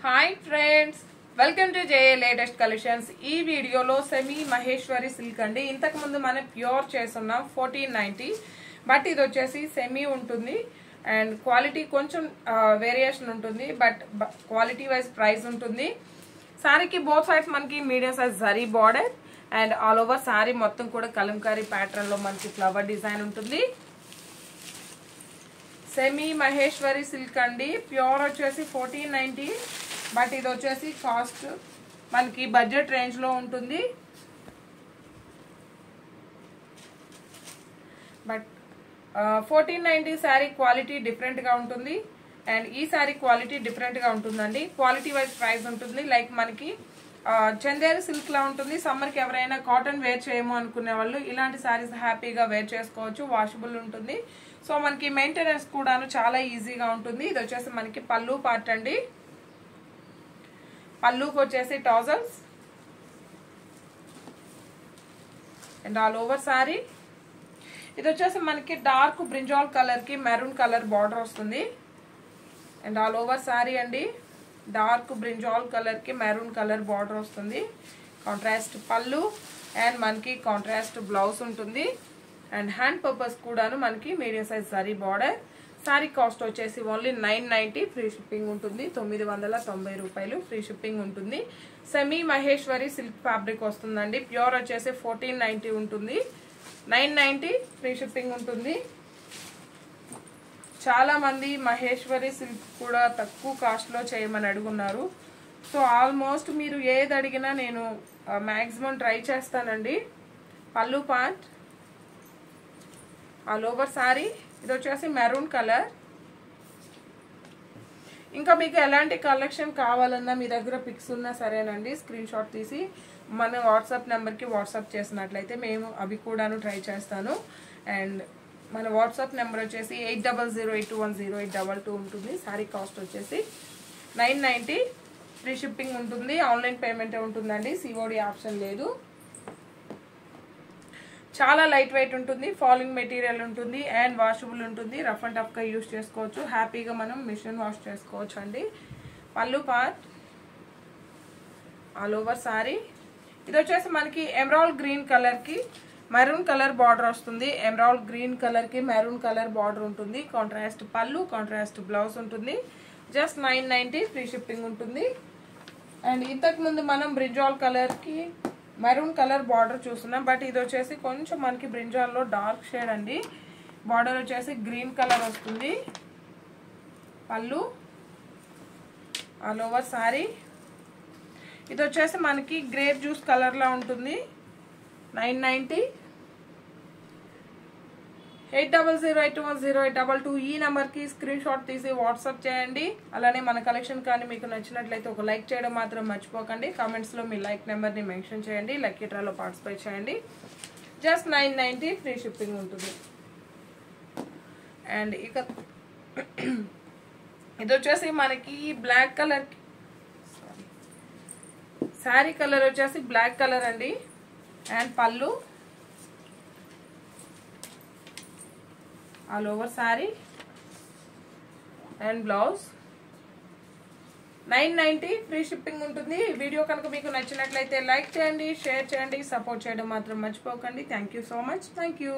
Hi friends, welcome to J latest collections. ఈ వీడియోలో semi Maheshwari silk అండి. ఇంతకు ముందు మనం ప్యూర్ చేస్తున్నాం 1490, బట్ ఇది వచ్చేసి సెమీ ఉంటుంది అండ్ క్వాలిటీ కొంచెం వేరియేషన్ ఉంటుంది, బట్ క్వాలిటీ వైజ్ ప్రైస్ ఉంటుంది. శారీకి బోత్ సైడ్స్ మనకి medium size zari border and all over sari మొత్తం కూడా కలంకారీ ప్యాటర్న్ లో మనకి ఫ్లవర్ డిజైన్ ఉంటుంది. సెమీ మహేశ్వరి సిల్క్ అండి. ప్యూర్ వచ్చేసి 1490, బట్ ఇది వచ్చేసి కాస్ట్ మనకి బడ్జెట్ రేంజ్ లో ఉంటుంది. బట్ 1490 శారీ క్వాలిటీ డిఫరెంట్ గా ఉంటుంది అండ్ ఈ శారీ క్వాలిటీ డిఫరెంట్ గా ఉంటుందండి. క్వాలిటీ వైజ్ ప్రైస్ ఉంటుంది. లైక్ మనకి చందేరి సిల్క్ లా ఉంటుంది. సమ్మర్ కి ఎవరైనా కాటన్ వేర్ చేయము అనుకునే వాళ్ళు ఇలాంటి శారీస్ హ్యాపీగా వేర్ చేసుకోవచ్చు. వాషబుల్ ఉంటుంది. సో మనకి మెయింటెనెన్స్ కూడాను చాలా ఈజీగా ఉంటుంది. ఇది వచ్చేసి మనకి పళ్ళు పార్ట్ అండి. పళ్ళుకి వచ్చేసి tassels and all over sari. ఇది వచ్చేసి మనకి డార్క్ బ్రింజాల్ కలర్ కి మెరూన్ కలర్ బార్డర్ వస్తుంది అండ్ ఆల్ ఓవర్ శారీ అండి. డార్క్ బ్రింజాల్ కలర్ కి మెరూన్ కలర్ బార్డర్ వస్తుంది. కాంట్రాస్ట్ పళ్ళు అండ్ మనకి కాంట్రాస్ట్ బ్లౌజ్ ఉంటుంది అండ్ హ్యాండ్ పర్పస్ కూడాను మనకి medium size sorry border. Sorry cost వచ్చేసి ఓన్లీ 990, ఫ్రీ షిప్పింగ్ ఉంటుంది. 990 రూపాయలు ఫ్రీ షిప్పింగ్ ఉంటుంది. సెమీ మహేశ్వరి సిల్క్ ఫ్యాబ్రిక్ వస్తుందండి. ప్యూర్ వచ్చేసి 1490 ఉంటుంది. 990 ఫ్రీ షిప్పింగ్ ఉంటుంది. చాలా మంది మహేశ్వరి సిల్క్ కూడా తక్కువ కాస్ట్ లో చేయమని అడుగున్నారు. సో ఆల్మోస్ట్ మీరు ఏది అడిగినా నేను మాక్సిమం ట్రై చేస్తానండి. పళ్ళు పార్ట్, ఆల్ ఓవర్ శారీ. ఇది వచ్చేసి మెరూన్ కలర్. ఇంకా మీకు ఎలాంటి కలెక్షన్ కావాలన్నా మీ దగ్గర పిక్స్ ఉన్నా సరేనండి, స్క్రీన్ షాట్ తీసి మన వాట్సాప్ నెంబర్కి వాట్సాప్ చేసినట్లయితే మేము అవి కూడాను ట్రై చేస్తాను. అండ్ మన వాట్సాప్ నెంబర్ వచ్చేసి 8008210822 ఉంటుంది. శారీ కాస్ట్ వచ్చేసి 990, ఫ్రీ షిప్పింగ్ ఉంటుంది. ఆన్లైన్ పేమెంటే ఉంటుందండి, సిఓడి ఆప్షన్ లేదు. చాలా లైట్ వెయిట్ ఉంటుంది, ఫాలింగ్ మెటీరియల్ ఉంటుంది అండ్ వాషబుల్ ఉంటుంది. రఫ్ అండ్ టఫ్గా యూజ్ చేసుకోవచ్చు. హ్యాపీగా మనం మిషన్ వాష్ చేసుకోవచ్చు అండి. పళ్ళు పార్ట్, ఆల్ ఓవర్ శారీ. ఇది వచ్చేసి మనకి ఎమరాల్డ్ గ్రీన్ కలర్ కి మెరూన్ కలర్ బార్డర్ వస్తుంది. ఎమరాల్డ్ గ్రీన్ కలర్ కి మెరూన్ కలర్ బార్డర్ ఉంటుంది. కాంట్రాస్ట్ పళ్ళు, కాంట్రాస్ట్ బ్లౌజ్ ఉంటుంది. జస్ట్ 990, ఫ్రీ షిప్పింగ్ ఉంటుంది. అండ్ ఇంతకు ముందు మనం బ్రింజాల్ కలర్ కి మెరూన్ కలర్ బార్డర్ చూస్తున్నాం, బట్ ఇది వచ్చేసి కొంచెం మనకి బ్రింజాల్లో డార్క్ షేడ్ అండి. బార్డర్ వచ్చేసి గ్రీన్ కలర్ వస్తుంది. పళ్ళు, ఆల్ ఓవర్ శారీ. ఇది వచ్చేసి మనకి గ్రేప్ జ్యూస్ కలర్ లా ఉంటుంది. 990, 8008210822 ఈ నెంబర్కి స్క్రీన్ షాట్ తీసి వాట్సాప్ చేయండి. అలానే మన కలెక్షన్ కానీ మీకు నచ్చినట్లయితే ఒక లైక్ చేయడం మాత్రం మర్చిపోకండి. కామెంట్స్లో మీ లైక్ నెంబర్ని మెన్షన్ చేయండి. లక్కీ డ్రాలో పార్టిసిపేట్ చేయండి. జస్ట్ 990, ఫ్రీ షిప్పింగ్ ఉంటుంది. అండ్ ఇక ఇది వచ్చేసి మనకి బ్లాక్ కలర్, శారీ కలర్ వచ్చేసి బ్లాక్ కలర్ అండి. అండ్ పళ్ళు, all over sari and blouse. 990, free shipping ఉంటుంది. వీడియో కనుక మీకు నచ్చినట్లయితే లైక్ చేయండి, షేర్ చేయండి, సపోర్ట్ చేయడం మాత్రం మర్చిపోకండి. Thank you so much. Thank you.